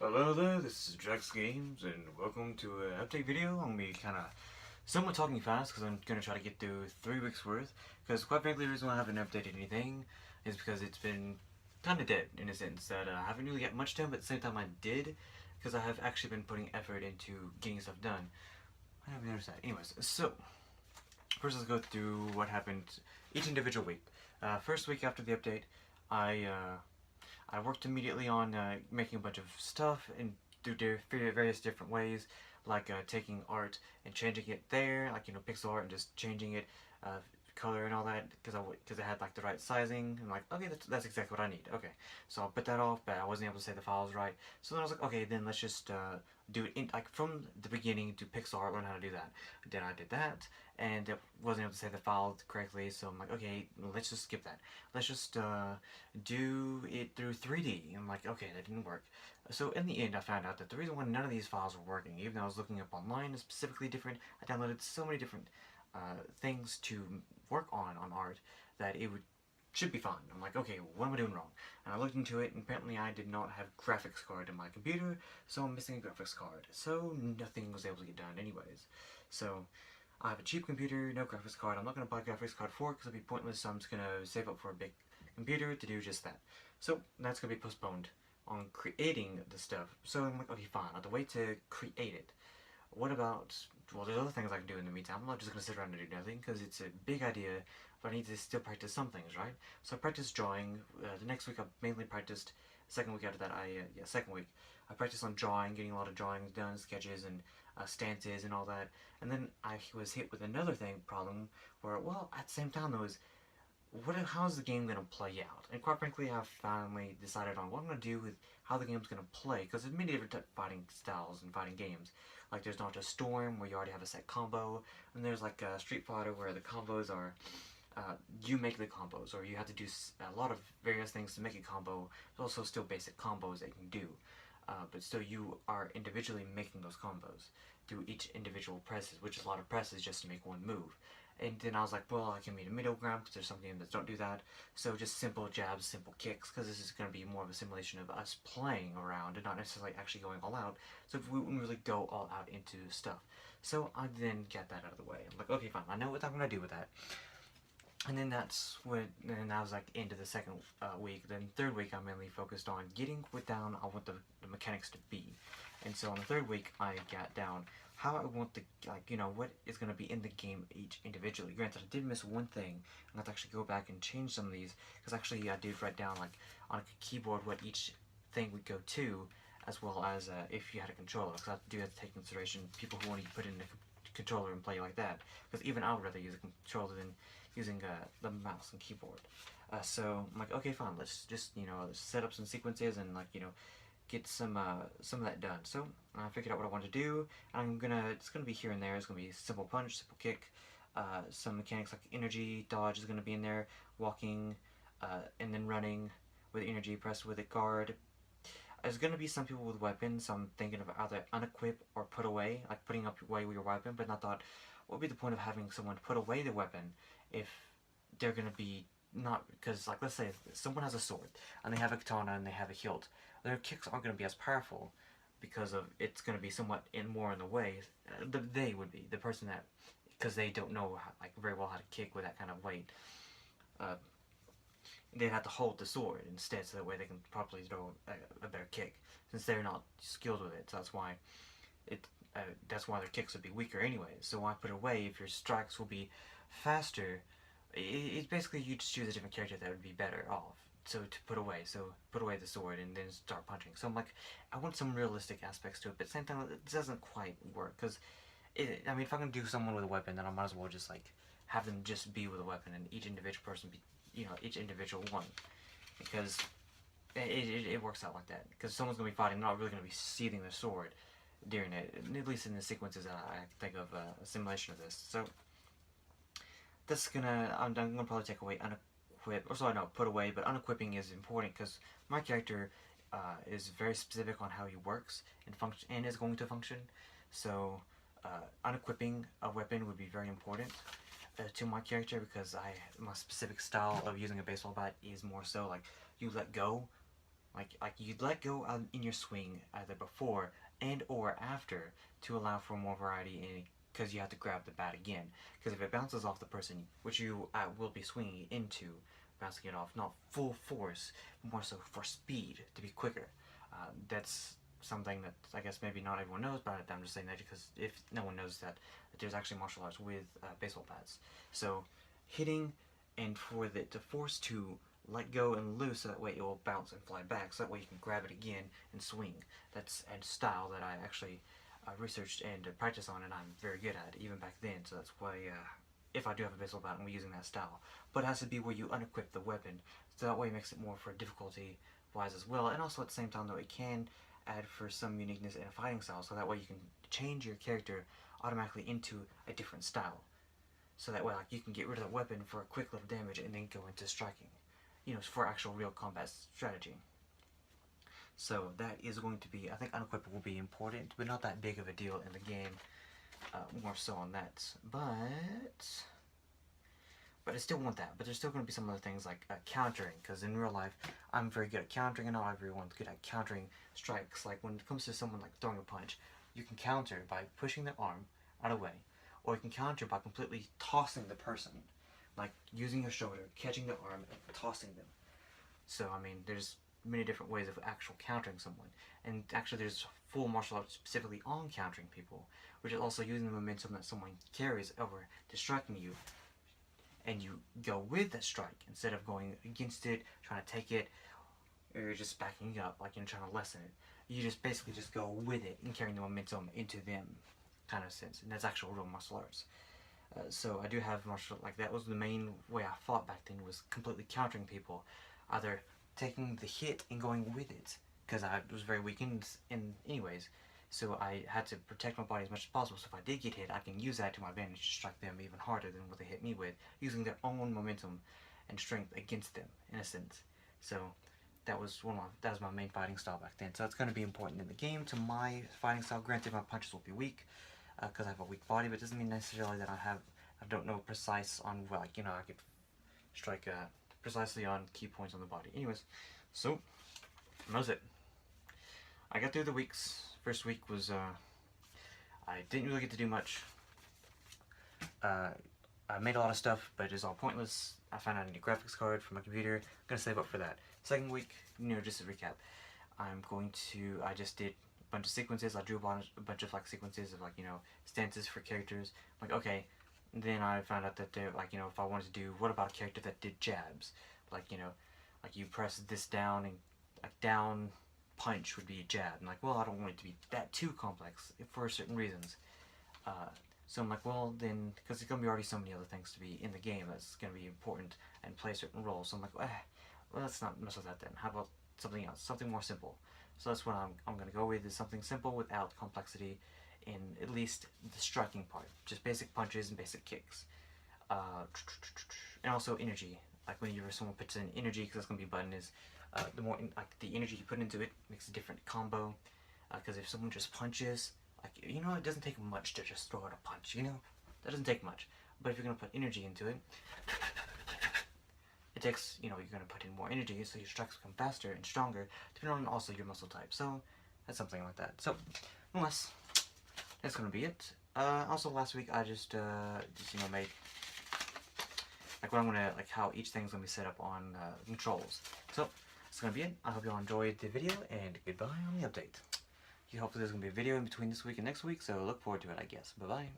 Hello there, this is Drex Games, and welcome to an update video. I'm going to be kind of somewhat talking fast because I'm going to try to get through 3 weeks worth. Because quite frankly, the reason why I haven't updated anything is because it's been kind of dead in a sense that I haven't really got much done, but at the same time I did, because I have actually been putting effort into getting stuff done. I haven't noticed that. Anyways, so first let's go through what happened each individual week. First week after the update, I I worked immediately on making a bunch of stuff and through various different ways, like taking art and changing it there, like pixel art and just changing it, color and all that, because I had like the right sizing. And like, okay, that's exactly what I need. Okay, so I'll put that off, but I wasn't able to say the files right. So then I was like, okay, then let's just do it in, like from the beginning to pixel art, learn how to do that. Then I did that, and wasn't able to say the file correctly. So I'm like, okay, let's just skip that. Let's just do it through 3D. I'm like, okay, that didn't work. So in the end, I found out that the reason why none of these files were working, even though I was looking up online, is specifically different. I downloaded so many different things to work on art that it should be fine. I'm like, okay, what am I doing wrong? And I looked into it, and apparently I did not have graphics card in my computer, so I'm missing a graphics card. So nothing was able to get done anyways. So I have a cheap computer, no graphics card. I'm not going to buy a graphics card for it because it'll be pointless, so I'm just going to save up for a big computer to do just that. So that's going to be postponed on creating the stuff. So I'm like, okay, fine, I'll have to wait to create it. What about, well, there's other things I can do in the meantime. I'm not just going to sit around and do nothing because it's a big idea, but I need to still practice some things, right? So I practiced drawing. The next week I mainly practiced, second week after that, second week, I practiced on drawing, getting a lot of drawings done, sketches and stances and all that. And then I was hit with another problem where, well, at the same time though, is how's the game going to play out? And quite frankly, I've finally decided on what I'm going to do with how the game's going to play, because there's many different fighting styles and fighting games. Like there's not just Storm, where you already have a set combo, and there's like Street Fighter, where the combos are, you make the combos, or you have to do a lot of various things to make a combo. There's also still basic combos that you can do, but still you are individually making those combos through each individual presses, which is a lot of presses just to make one move. And then I was like, well, I can meet a middle ground because there's some games that don't do that. So just simple jabs, simple kicks, because this is going to be more of a simulation of us playing around and not necessarily actually going all out. So if we wouldn't really go all out into stuff. So I then get that out of the way. I'm like, okay, fine, I know what I'm going to do with that. And then that was like into the second week. Then third week, I mainly focused on getting down on what the mechanics to be. And so on the third week, I got down how I want the, what is going to be in the game each individually. Granted, I did miss one thing. I have to actually go back and change some of these, because actually I did write down, like, on a keyboard what each thing would go to, as well as if you had a controller, because I do have to take into consideration people who want to put in a controller and play like that, because even I would rather use a controller than using the mouse and keyboard. So I'm like, okay, fine, let's just, set up some sequences and, like, get some of that done. So I figured out what I want to do. And it's gonna be here and there. It's gonna be simple punch, simple kick, some mechanics like energy, dodge is gonna be in there, walking, and then running with energy, press with a guard. There's gonna be some people with weapons, so I'm thinking of either unequip or put away, like putting up away with your weapon, but I thought, what would be the point of having someone put away the weapon if they're gonna be not, because like let's say someone has a sword and they have a katana and they have a hilt, their kicks aren't going to be as powerful because of it's going to be somewhat more in the way. They would be the person that, because they don't know like very well how to kick with that kind of weight. They'd have to hold the sword instead, so that way they can properly throw a better kick, since they're not skilled with it. So that's why their kicks would be weaker anyway. So why put away if your strikes will be faster? It's basically you just choose a different character that would be better off. So to put away the sword and then start punching. So I'm like, I want some realistic aspects to it, but at the same time it doesn't quite work, because I mean, if I'm gonna do someone with a weapon, then I might as well just like have them just be with a weapon and each individual person be, each individual one, because it works out like that. Because someone's gonna be fighting, not really gonna be seething their sword during it, at least in the sequences that I think of a simulation of this. So I'm gonna probably take away unequip, or sorry, no, put away, but unequipping is important because my character is very specific on how he works and function and is going to function. So unequipping a weapon would be very important to my character, because my specific style of using a baseball bat is more so like you let go Like you'd let go in your swing either before and or after to allow for more variety because you have to grab the bat again. Because if it bounces off the person, which you will be swinging into, bouncing it off, not full force, more so for speed, to be quicker. That's something that I guess maybe not everyone knows, but I'm just saying that because if no one knows that there's actually martial arts with baseball bats. So hitting and for the force to let go and loose so that way it will bounce and fly back so that way you can grab it again and swing. That's a style that I actually researched and practiced on and I'm very good at even back then, so that's why if I do have a baseball bat I'm using that style. But it has to be where you unequip the weapon, so that way it makes it more for difficulty wise as well, and also at the same time though it can add for some uniqueness in a fighting style, so that way you can change your character automatically into a different style. So that way like you can get rid of the weapon for a quick little damage and then go into striking. You know, for actual real combat strategy. So that is going to be, I think unequip will be important, but not that big of a deal in the game. More so on that. But I still want that. But there's still going to be some other things like countering, because in real life, I'm very good at countering, and not everyone's good at countering strikes. Like when it comes to someone like throwing a punch, you can counter by pushing their arm out of the way, or you can counter by completely tossing the person. Like using your shoulder, catching the arm, and tossing them. So, I mean, there's many different ways of actual countering someone. And actually there's full martial arts specifically on countering people, which is also using the momentum that someone carries over to striking you. And you go with that strike instead of going against it, trying to take it, or you're just backing up, like you're trying to lessen it. You just basically just go with it and carrying the momentum into them, kind of sense. And that's actual real martial arts. So I do have martial, like that was the main way I fought back then, was completely countering people, either taking the hit and going with it, because I was very weak in anyways, so I had to protect my body as much as possible, so if I did get hit, I can use that to my advantage to strike them even harder than what they hit me with, using their own momentum and strength against them, in a sense. So that was my main fighting style back then, so that's going to be important in the game to my fighting style. Granted, my punches will be weak, because I have a weak body, but it doesn't mean necessarily that I don't know precise on, like, you know, I could strike precisely on key points on the body. Anyways, so that was it. I got through the weeks. First week was, I didn't really get to do much. I made a lot of stuff, but it's all pointless. I found out I need a graphics card for my computer. I'm gonna save up for that. Second week, you know, just to recap, I just did bunch of sequences. I drew a bunch of like sequences of, like, you know, stances for characters. Like, okay, then I found out that they're like, you know, if I wanted to do, what about a character that did jabs, like, you know, like you press this down and like down punch would be a jab. I'm like, well, I don't want it to be that too complex for certain reasons. So I'm like, well, then, because there's gonna be already so many other things to be in the game that's gonna be important and play certain roles. So I'm like, well, let's not mess with that then. How about something else, something more simple? So that's what I'm going to go with, is something simple without complexity in at least the striking part. Just basic punches and basic kicks. And also energy. Like whenever someone puts in energy, because that's going to be button, is the more like the energy you put into it makes a different combo. Because if someone just punches, like, you know, it doesn't take much to just throw out a punch, you know? That doesn't take much. But if you're going to put energy into it, it takes, you know, you're going to put in more energy, so your strikes become faster and stronger, depending on also your muscle type. So, that's something like that. So, nonetheless, that's going to be it. Also, last week, I just you know, made, like, what I'm going to, like, how each thing's going to be set up on controls. So, that's going to be it. I hope you all enjoyed the video, and goodbye on the update. Hopefully there's going to be a video in between this week and next week, so look forward to it, I guess. Bye-bye.